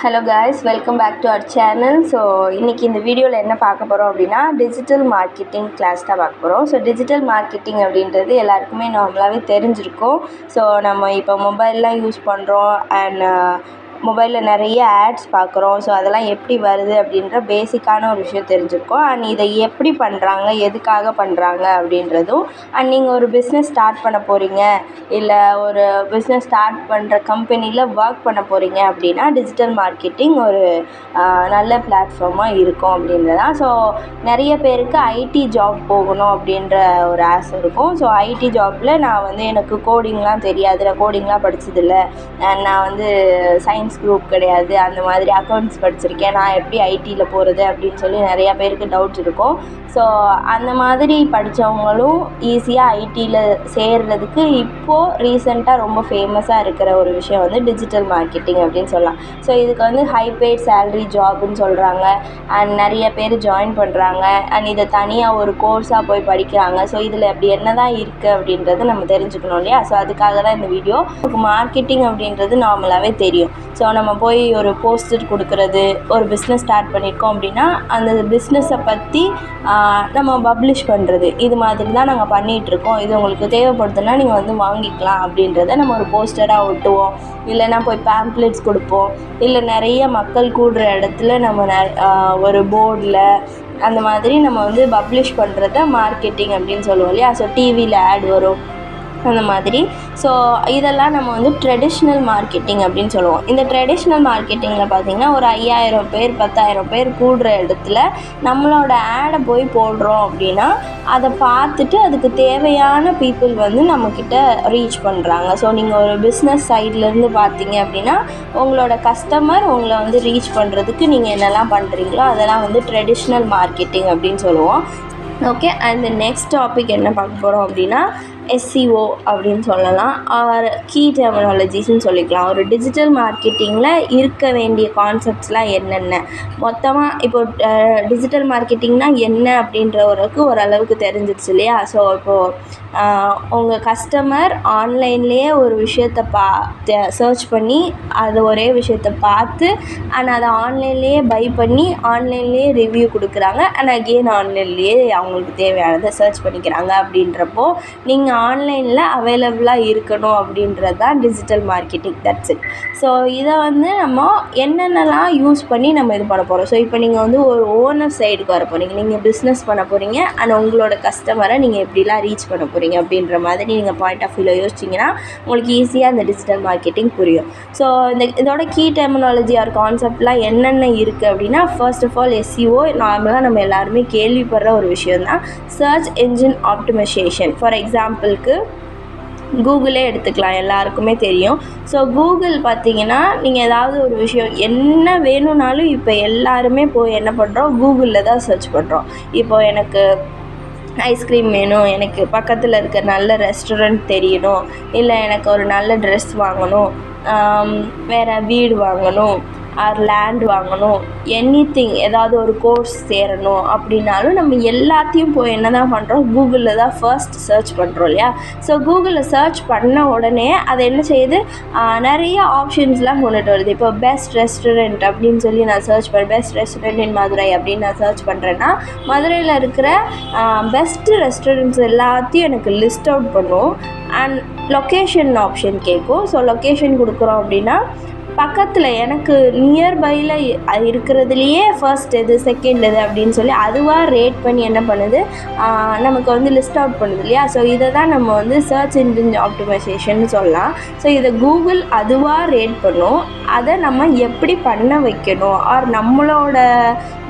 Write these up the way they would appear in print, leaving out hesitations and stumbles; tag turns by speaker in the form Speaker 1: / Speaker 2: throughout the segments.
Speaker 1: Hello guys, welcome back to our channel. So இன்றைக்கி இந்த வீடியோவில் என்ன பார்க்க போகிறோம் அப்படின்னா டிஜிட்டல் மார்க்கெட்டிங் கிளாஸ் தான் பார்க்க போகிறோம். ஸோ டிஜிட்டல் மார்க்கெட்டிங் அப்படின்றது எல்லாருக்குமே நார்மலாகவே தெரிஞ்சிருக்கும். ஸோ நம்ம இப்போ மொபைல்லாம் யூஸ் பண்ணுறோம் அண்ட் மொபைலில் நிறைய ஆட்ஸ் பார்க்குறோம். ஸோ அதெல்லாம் எப்படி வருது அப்படின்ற பேசிக்கான ஒரு விஷயம் தெரிஞ்சிருக்கும். அண்ட் இதை எப்படி பண்ணுறாங்க, எதுக்காக பண்ணுறாங்க அப்படின்றதும், அண்ட் நீங்கள் ஒரு பிஸ்னஸ் ஸ்டார்ட் பண்ண போகிறீங்க, இல்லை ஒரு பிஸ்னஸ் ஸ்டார்ட் பண்ணுற கம்பெனியில் ஒர்க் பண்ண போகிறீங்க அப்படின்னா டிஜிட்டல் மார்க்கெட்டிங் ஒரு நல்ல பிளாட்ஃபார்மாக இருக்கும் அப்படின்றதான். ஸோ நிறைய பேருக்கு ஐடி ஜாப் போகணும் அப்படின்ற ஒரு ஆசை இருக்கும். ஸோ ஐடி ஜாப்பில் நான் எனக்கு கோடிங்லாம் தெரியாது, நான் கோடிங்லாம் படித்ததில்லை, அண்ட் நான் சயின்ஸ் குரூப் கிடையாது, அந்த மாதிரி அக்கௌண்ட்ஸ் படிச்சிருக்கேன், நான் எப்படி ஐடியில் போகிறது அப்படின்னு சொல்லி நிறையா பேருக்கு டவுட்ஸ் இருக்கும். ஸோ அந்த மாதிரி படித்தவங்களும் ஈஸியாக ஐடியில் சேர்றதுக்கு இப்போது ரீசெண்டாக ரொம்ப ஃபேமஸாக இருக்கிற ஒரு விஷயம் டிஜிட்டல் மார்க்கெட்டிங் அப்படின்னு சொல்லலாம். ஸோ இதுக்கு ஹை பெய்ட் சேலரி ஜாப்னு சொல்கிறாங்க அண்ட் நிறைய பேர் ஜாயின் பண்ணுறாங்க அண்ட் இதை தனியாக ஒரு கோர்ஸாக போய் படிக்கிறாங்க. ஸோ இதில் அப்படி என்ன தான் இருக்குது அப்படின்றத நம்ம தெரிஞ்சுக்கணும் இல்லையா? ஸோ அதுக்காக தான் இந்த வீடியோ. மார்க்கெட்டிங் அப்படின்றது நார்மலாகவே தெரியும். ஸோ நம்ம போய் ஒரு போஸ்டர் கொடுக்குறது, ஒரு பிஸ்னஸ் ஸ்டார்ட் பண்ணியிருக்கோம் அப்படின்னா அந்த பிஸ்னஸை பற்றி நம்ம பப்ளிஷ் பண்ணுறது, இது மாதிரி தான் நாங்கள் பண்ணிகிட்ருக்கோம், இது உங்களுக்கு தேவைப்படுதுன்னா நீங்கள் வாங்கிக்கலாம் அப்படின்றத நம்ம ஒரு போஸ்டராக ஒட்டுவோம், இல்லைனா போய் பேம்ப்ளெட்ஸ் கொடுப்போம், இல்லை நிறைய மக்கள் கூடுற இடத்துல நம்ம ஒரு போர்டில் அந்த மாதிரி நம்ம பப்ளிஷ் பண்ணுறத மார்க்கெட்டிங் அப்படின்னு சொல்லுவோம் இல்லையா? ஸோ டிவியில் ஆட் வரும் அந்த மாதிரி. ஸோ இதெல்லாம் நம்ம ட்ரெடிஷ்னல் மார்க்கெட்டிங் அப்படின்னு சொல்லுவோம். இந்த ட்ரெடிஷ்னல் மார்க்கெட்டிங்கில் பார்த்திங்கன்னா ஒரு 5000 பேர் 10,000 பேர் கூடுற இடத்துல நம்மளோட ஆடை போய் போடுறோம் அப்படின்னா அதை பார்த்துட்டு அதுக்கு தேவையான பீப்புள் நம்மக்கிட்ட ரீச் பண்ணுறாங்க. ஸோ நீங்கள் ஒரு பிஸ்னஸ் சைட்லேருந்து பார்த்தீங்க அப்படின்னா உங்களோட கஸ்டமர் உங்களை ரீச் பண்ணுறதுக்கு நீங்கள் என்னெல்லாம் பண்ணுறீங்களோ அதெல்லாம் ட்ரெடிஷ்னல் மார்க்கெட்டிங் அப்படின்னு சொல்லுவோம். ஓகே, அண்ட் நெக்ஸ்ட் டாபிக் என்ன பார்க்க போகிறோம் அப்படின்னா SEO அப்படின்னு சொல்லலாம், ஆர் கீ டெர்மினாலஜிஸ்ன்னு சொல்லிக்கலாம். ஒரு டிஜிட்டல் மார்க்கெட்டிங்கில் இருக்க வேண்டிய கான்செப்ட்ஸ்லாம் என்னென்ன, மொத்தமாக இப்போ டிஜிட்டல் மார்க்கெட்டிங்னால் என்ன அப்படின்றவருக்கு ஓரளவுக்கு தெரிஞ்சிடுச்சு இல்லையா? ஸோ இப்போது உங்கள் கஸ்டமர் ஆன்லைன்லேயே ஒரு விஷயத்தை சர்ச் பண்ணி அது ஒரே விஷயத்தை பார்த்து அண்ட் அதை ஆன்லைன்லேயே பை பண்ணி ஆன்லைன்லேயே ரிவ்யூ கொடுக்குறாங்க அண்ட் அகெயின் ஆன்லைன்லேயே அவங்களுக்கு தேவையானதை சர்ச் பண்ணிக்கிறாங்க. அப்படின்றப்போ நீங்கள் ஆன்லைனில் அவைலபிளாக இருக்கணும் அப்படின்றது தான் digital marketing. That's it. So இதை நம்ம என்னென்னலாம் யூஸ் பண்ணி நம்ம இது பண்ண போகிறோம். ஸோ இப்போ நீங்கள் ஒரு ஓனர் சைடுக்கு வர போகிறீங்க, நீங்கள் பிஸ்னஸ் பண்ண போகிறீங்க அண்ட் உங்களோட கஸ்டமரை நீங்கள் எப்படிலாம் ரீச் பண்ண போகிறீங்க அப்படின்ற மாதிரி நீங்கள் பாயிண்ட் ஆஃப் வியூவில் யோசிச்சிங்கன்னா உங்களுக்கு ஈஸியாக இந்த டிஜிட்டல் மார்க்கெட்டிங் புரியும். ஸோ இதோட கீ டெர்மினாலஜி ஆர் கான்செப்ட்லாம் என்னென்ன இருக்குது அப்படின்னா, ஃபர்ஸ்ட் ஆஃப் ஆல் SEO நார்மலாக நம்ம எல்லாருமே கேள்விப்படுற ஒரு விஷயம் தான். Search engine optimisation. ஃபார் எக்ஸாம்பிளுக்கு கூகுளே எடுத்துக்கலாம், எல்லாருக்குமே தெரியும். ஸோ கூகுள் பார்த்திங்கன்னா நீங்கள் ஏதாவது ஒரு விஷயம் என்ன வேணும்னாலும் இப்போ எல்லாருமே போய் என்ன பண்ணுறோம், கூகுளில் தான் சர்ச் பண்ணுறோம். இப்போது எனக்கு ஐஸ்கிரீம் வேணும், எனக்கு பக்கத்தில் இருக்க நல்ல ரெஸ்டாரண்ட் தெரியணும், இல்லை எனக்கு ஒரு நல்ல ட்ரெஸ் வாங்கணும், வேறு வீடு வாங்கணும் ஆர் லேண்ட் வாங்கணும், எனிதிங், ஏதாவது ஒரு கோர்ஸ் சேரணும் அப்படின்னாலும் நம்ம எல்லாத்தையும் போய் என்ன தான் பண்ணுறோம், கூகுளில் தான் ஃபர்ஸ்ட் சர்ச் பண்ணுறோம் இல்லையா? ஸோ கூகுளில் சர்ச் பண்ண உடனே அது என்ன செய்யுது, நிறைய ஆப்ஷன்ஸ்லாம் கொண்டுட்டு வருது. இப்போ பெஸ்ட் ரெஸ்டாரண்ட் அப்படின்னு சொல்லி நான் சர்ச் பண்ணேன், பெஸ்ட் ரெஸ்டாரண்ட் இன் மதுரை அப்படின்னு நான் சர்ச் பண்ணுறேன்னா மதுரையில் இருக்கிற பெஸ்ட்டு ரெஸ்டாரண்ட்ஸ் எல்லாத்தையும் எனக்கு லிஸ்ட் அவுட் பண்ணும் அண்ட் லொக்கேஷன் ஆப்ஷன் கேட்கும். ஸோ லொக்கேஷன் கொடுக்குறோம் அப்படின்னா பக்கத்தில் எனக்கு நியர்பையில் இருக்கிறதுலையே ஃபர்ஸ்ட் எது செகண்ட் எது அப்படின்னு சொல்லி அதுவாக ரேட் பண்ணி என்ன பண்ணுது, நமக்கு லிஸ்ட் அவுட் பண்ணுது இல்லையா? ஸோ இதை தான் நம்ம சர்ச் இன்ஜின் ஆப்டிமைசேஷன் சொல்லலாம். ஸோ இதை கூகுள் அதுவாக ரேட் பண்ணும். அதை நம்ம எப்படி பண்ண வைக்கணும் ஆர் நம்மளோட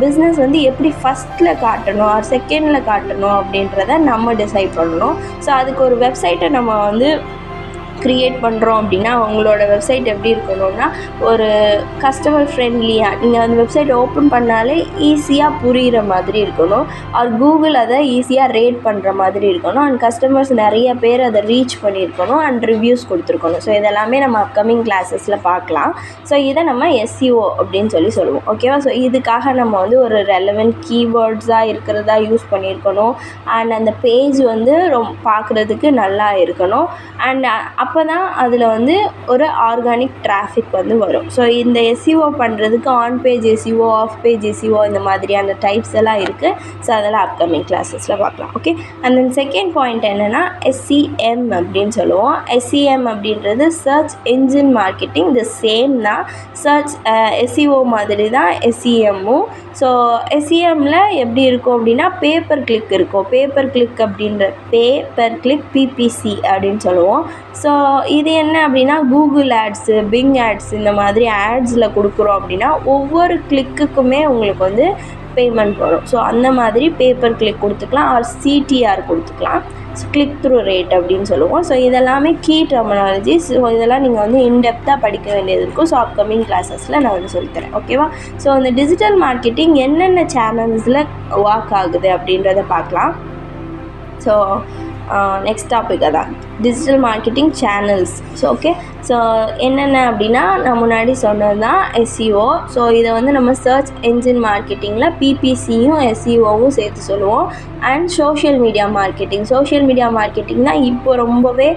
Speaker 1: பிஸ்னஸ் எப்படி ஃபஸ்ட்டில் காட்டணும் ஆர் செகண்டில் காட்டணும் அப்படின்றத நம்ம டிசைட் பண்ணணும். ஸோ அதுக்கு ஒரு வெப்சைட்டை நம்ம க்ரியேட் பண்ணுறோம் அப்படின்னா உங்களோட வெப்சைட் எப்படி இருக்கணும்னா ஒரு கஸ்டமர் ஃப்ரெண்ட்லியாக, நீங்கள் அந்த வெப்சைட் ஓப்பன் பண்ணாலே ஈஸியாக புரிகிற மாதிரி இருக்கணும். ஆர் கூகுள் அதை ஈஸியாக ரேட் பண்ணுற மாதிரி இருக்கணும் அண்ட் கஸ்டமர்ஸ் நிறைய பேர் அதை ரீச் பண்ணியிருக்கணும் அண்ட் ரிவ்யூஸ் கொடுத்துருக்கணும். ஸோ இதெல்லாமே நம்ம அப்கமிங் கிளாஸஸில் பார்க்கலாம். ஸோ இதை நம்ம SEO அப்படின்னு சொல்லுவோம். ஓகேவா? ஸோ இதுக்காக நம்ம ஒரு ரெலவெண்ட் கீவேர்ட்ஸாக இருக்கிறதா யூஸ் பண்ணியிருக்கணும் அண்ட் அந்த பேஜ் பார்க்குறதுக்கு நல்லா இருக்கணும் அண்ட் அப்போ தான் அதில் வந்து ஒரு ஆர்கானிக் டிராஃபிக் வந்து வரும். ஸோ இந்த எஸ்இஓ பண்ணுறதுக்கு on page SEO, off page SEO இந்த மாதிரியான டைப்ஸ் எல்லாம் இருக்குது. ஸோ அதெல்லாம் அப்கமிங் கிளாஸஸில் பார்க்கலாம். Okay, and then second point என்னென்னா எஸ்இஎம் அப்படின்னு சொல்லுவோம். எஸ்இஎம் அப்படின்றது search engine marketing. The same தான், சர்ச் எஸ்இஓ மாதிரி தான் எஸ்இஎம்மும். ஸோ எஸ்இஎம்மில் எப்படி இருக்கும் அப்படின்னா பேப்பர் கிளிக் இருக்கும். பேப்பர் கிளிக் அப்படின்ற பேப்பர் கிளிக் பிபிசி அப்படின்னு சொல்லுவோம். ஸோ இது என்ன அப்படின்னா கூகுள் ஆட்ஸு, பிங் ஆட்ஸ் இந்த மாதிரி ஆட்ஸில் கொடுக்குறோம் அப்படின்னா ஒவ்வொரு கிளிக்குக்குமே உங்களுக்கு வந்து பேமெண்ட் வரும். ஸோ அந்த மாதிரி பேப்பர் கிளிக் கொடுத்துக்கலாம், ஆர் சிடிஆர் கொடுத்துக்கலாம், கிளிக் த்ரூ ரேட் அப்படின்னு சொல்லுவோம். ஸோ இதெல்லாமே கீ டெர்மினாலஜிஸ். ஸோ இதெல்லாம் நீங்கள் வந்து இன்டெப்த்தாக படிக்க வேண்டியது இருக்கும். ஸோ அப்கமிங் கிளாஸஸில் நான் வந்து சொல்லித்தரேன். ஓகேவா? ஸோ இந்த டிஜிட்டல் மார்க்கெட்டிங் என்னென்ன சேனல்ஸில் ஒர்க் ஆகுது அப்படின்றத பார்க்கலாம். ஸோ நெக்ஸ்ட் டாபிக் அதான் digital marketing channels. So okay, so என்னென்ன அப்படின்னா நான் முன்னாடி சொன்னது தான் எஸ்இஓ. ஸோ இதை வந்து நம்ம சர்ச் என்ஜின் மார்க்கெட்டிங்கில் பிபிசியும் எஸ்இஓவும் சேர்த்து சொல்லுவோம். And social media marketing. Social media marketing தான் இப்போ ரொம்பவே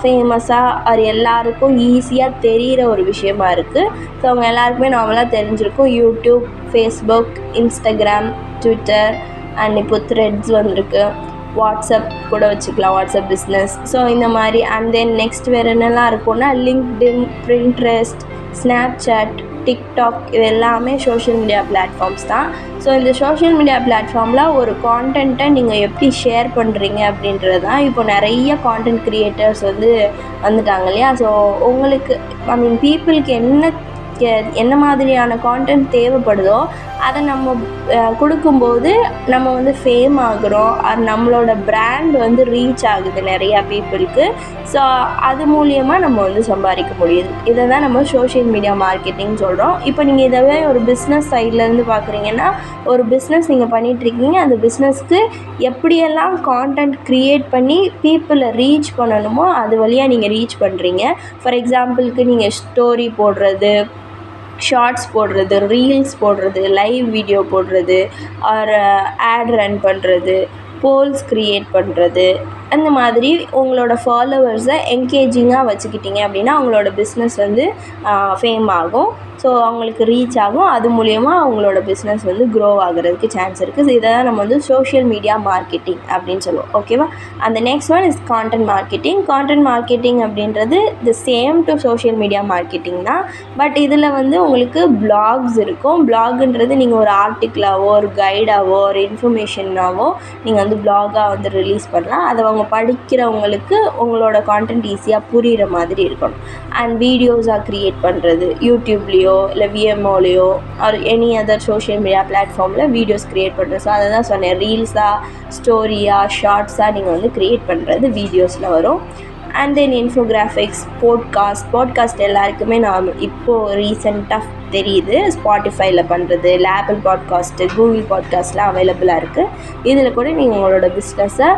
Speaker 1: ஃபேமஸாக அது எல்லாருக்கும் ஈஸியாக தெரிகிற ஒரு விஷயமா இருக்குது. ஸோ அவங்க எல்லாருக்குமே நார்மலாக தெரிஞ்சிருக்கும். YouTube, Facebook, Instagram, Twitter, and இப்போ த்ரெட்ஸ் வந்திருக்கு. வாட்ஸ்அப் கூட வச்சுக்கலாம், வாட்ஸ்அப் பிஸ்னஸ். ஸோ இந்த மாதிரி அண்ட் தென் நெக்ஸ்ட் வேறு என்னெல்லாம் இருக்கும்னா லிங்க்டின், பிரிண்ட்ரெஸ்ட், ஸ்னாப்சாட், டிக்டாக், இது எல்லாமே சோஷியல் மீடியா பிளாட்ஃபார்ம்ஸ் தான். ஸோ இந்த சோஷியல் மீடியா பிளாட்ஃபார்மில் ஒரு கான்டென்ட்டை நீங்கள் எப்படி ஷேர் பண்ணுறீங்க அப்படின்றது தான். இப்போ நிறைய கான்டென்ட் க்ரியேட்டர்ஸ் வந்து வந்துட்டாங்க இல்லையா? ஸோ உங்களுக்கு பீப்புளுக்கு என்ன மாதிரியான கான்டென்ட் தேவைப்படுதோ அதை நம்ம கொடுக்கும்போது நம்ம வந்து ஃபேம் ஆகுறோம். அது நம்மளோட பிராண்ட் வந்து ரீச் ஆகுது நிறையா பீப்புளுக்கு. ஸோ அது மூலியமாக நம்ம வந்து சம்பாதிக்க முடியுது. இதை தான் நம்ம சோஷியல் மீடியா மார்க்கெட்டிங் சொல்கிறோம். இப்போ நீங்கள் இதவே ஒரு பிஸ்னஸ் சைட்லேருந்து பார்க்குறீங்கன்னா, ஒரு பிஸ்னஸ் நீங்கள் பண்ணிகிட்ருக்கீங்க, அந்த பிஸ்னஸ்க்கு எப்படியெல்லாம் கான்டென்ட் க்ரியேட் பண்ணி பீப்புளை ரீச் பண்ணணுமோ அது வழியாக நீங்கள் ரீச் பண்ணுறீங்க. ஃபார் எக்ஸாம்பிளுக்கு நீங்கள் ஸ்டோரி போடுறது, ஷார்ட்ஸ் போடுறது, ரீல்ஸ் போடுறது, லைவ் வீடியோ போடுறது, ஆர் ஆட் ரன் பண்ணுறது, போல்ஸ் க்ரியேட் பண்ணுறது, அந்த மாதிரி உங்களோட ஃபாலோவர்ஸை என்கேஜிங்காக வச்சுக்கிட்டிங்க அப்படின்னா அவங்களோட பிஸ்னஸ் வந்து ஃபேம் ஆகும். ஸோ அவங்களுக்கு ரீச் ஆகும். அது மூலயமா அவங்களோட பிஸ்னஸ் வந்து க்ரோ ஆகிறதுக்கு சான்ஸ் இருக்குது. ஸோ இதை தான் நம்ம வந்து சோஷியல் மீடியா மார்க்கெட்டிங் அப்படின்னு சொல்லுவோம். ஓகேவா? அந்த next one is content marketing. Content marketing அப்படின்றது the same to social media marketing தான். பட் இதில் வந்து உங்களுக்கு பிளாக்ஸ் இருக்கும். பிளாக்ன்றது நீங்கள் ஒரு ஆர்டிக்கிளாவோ, ஒரு கைடாவோ, ஒரு இன்ஃபர்மேஷனாவோ நீங்கள் வந்து பிளாகாக வந்து ரிலீஸ் பண்ணலாம். அதை அவங்க படிக்கிறவங்களுக்கு உங்களோட கான்டென்ட் ஈஸியாக புரிகிற மாதிரி இருக்கணும். அண்ட் வீடியோஸாக க்ரியேட் பண்ணுறது, யூடியூப்லேயோ இல்லை விஎம்ஓலையோ or any other social media பிளாட்ஃபார்மில் வீடியோஸ் க்ரியேட் பண்ணுறது. ஸோ அதை தான் சொன்னேன், ரீல்ஸாக, ஸ்டோரியாக, ஷார்ட்ஸாக நீங்கள் வந்து க்ரியேட் பண்ணுறது வீடியோஸில் வரும். அண்ட் தென் இன்ஃபோகிராஃபிக்ஸ், பாட்காஸ்ட் எல்லாருக்குமே நான் இப்போது ரீசெண்டாக தெரியுது. ஸ்பாட்டிஃபைல பண்ணுறது, ஆப்பிள் பாட்காஸ்ட்டு, கூகுள் பாட்காஸ்ட்லாம் அவைலபிளாக இருக்குது. இதில் கூட நீங்கள் உங்களோட பிஸ்னஸை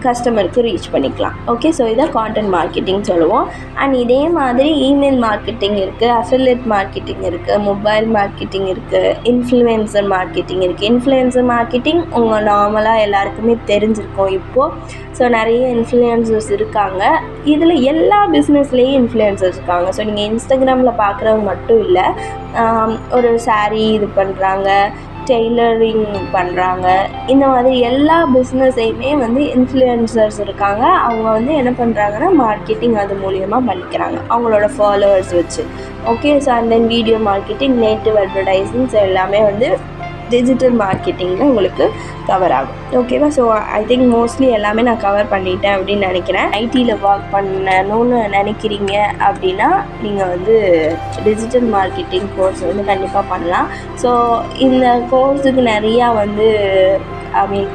Speaker 1: கஸ்டமருக்கு ரீச் பண்ணிக்கலாம். ஓகே, ஸோ இதை கான்டென்ட் மார்க்கெட்டிங் சொல்லுவோம். அண்ட் இதே மாதிரி இமெயில் மார்க்கெட்டிங் இருக்குது, அஃபிலியேட் மார்க்கெட்டிங் இருக்குது, மொபைல் மார்க்கெட்டிங் இருக்குது, இன்ஃப்ளூயன்சர் மார்க்கெட்டிங் இருக்குது. இன்ஃப்ளூயன்சர் மார்க்கெட்டிங் உங்கள் நார்மலாக எல்லாருக்குமே தெரிஞ்சிருக்கும் இப்போது. ஸோ நிறைய இன்ஃப்ளூயன்சர்ஸ் இருக்காங்க. இதில் எல்லா பிஸ்னஸ்லேயும் இன்ஃப்ளூயன்சர்ஸ் இருக்காங்க. ஸோ நீங்கள் இன்ஸ்டாகிராமில் பார்க்குறவங்க மட்டும் இல்லை, ஒரு சாரீ இது பண்ணுறாங்க, டெய்லரிங் பண்ணுறாங்க, இந்த மாதிரி எல்லா பிஸ்னஸையுமே வந்து இன்ஃப்ளூயன்சர்ஸ் இருக்காங்க. அவங்க வந்து என்ன பண்ணுறாங்கன்னா மார்க்கெட்டிங் அது மூலியமாக பண்ணிக்கிறாங்க அவங்களோட ஃபாலோவர்ஸ் வச்சு. Okay, so and then video marketing, native advertising, so எல்லாமே வந்து டிஜிட்டல் மார்க்கெட்டிங்கில் உங்களுக்கு கவர் ஆகும். ஓகேவா? ஸோ ஐ திங்க் மோஸ்ட்லி எல்லாமே நான் கவர் பண்ணிட்டேன் அப்படின்னு நினைக்கிறேன். ஐடியில் ஒர்க் பண்ணணும்னு நினைக்கிறீங்க அப்படின்னா நீங்கள் வந்து டிஜிட்டல் மார்க்கெட்டிங் கோர்ஸ் வந்து கண்டிப்பாக பண்ணலாம். ஸோ இந்த கோர்ஸுக்கு நிறையா வந்து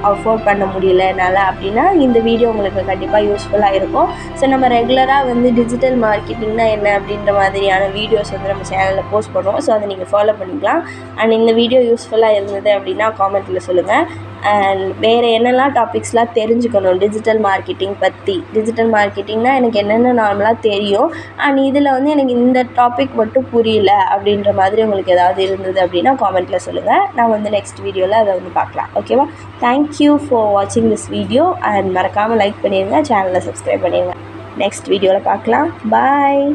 Speaker 1: அஃபோர்ட் பண்ண முடியல என்னால் அப்படின்னா இந்த வீடியோ உங்களுக்கு கண்டிப்பாக யூஸ்ஃபுல்லாக இருக்கும். ஸோ நம்ம ரெகுலராக வந்து டிஜிட்டல் மார்க்கெட்டிங்னா என்ன அப்படின்ற மாதிரியான வீடியோஸ் வந்து நம்ம சேனலில் போஸ்ட் பண்ணுவோம். ஸோ அதை நீங்கள் ஃபாலோ பண்ணிக்கலாம். அண்ட் இந்த வீடியோ யூஸ்ஃபுல்லாக இருந்தது அப்படின்னா காமெண்ட்டில் சொல்லுங்கள். அண்ட் வேறு என்னெல்லாம் டாபிக்ஸ்லாம் தெரிஞ்சுக்கணும் டிஜிட்டல் மார்க்கெட்டிங் பற்றி. டிஜிட்டல் மார்க்கெட்டிங்னால் எனக்கு என்னென்ன நார்மலாக தெரியும் அண்ட் இதில் வந்து எனக்கு இந்த டாபிக் மட்டும் புரியல அப்படின்ற மாதிரி உங்களுக்கு ஏதாவது இருந்தது அப்படின்னா காமெண்ட்டில் சொல்லுங்கள். நான் வந்து நெக்ஸ்ட் வீடியோவில் அதை வந்து பார்க்கலாம். ஓகேவா? தேங்க்யூ ஃபார் வாட்சிங் திஸ் வீடியோ அண்ட் மறக்காமல் லைக் பண்ணிடுங்க, சேனலை சப்ஸ்கிரைப் பண்ணிடுங்க. நெக்ஸ்ட் வீடியோவில் பார்க்கலாம். பாய்.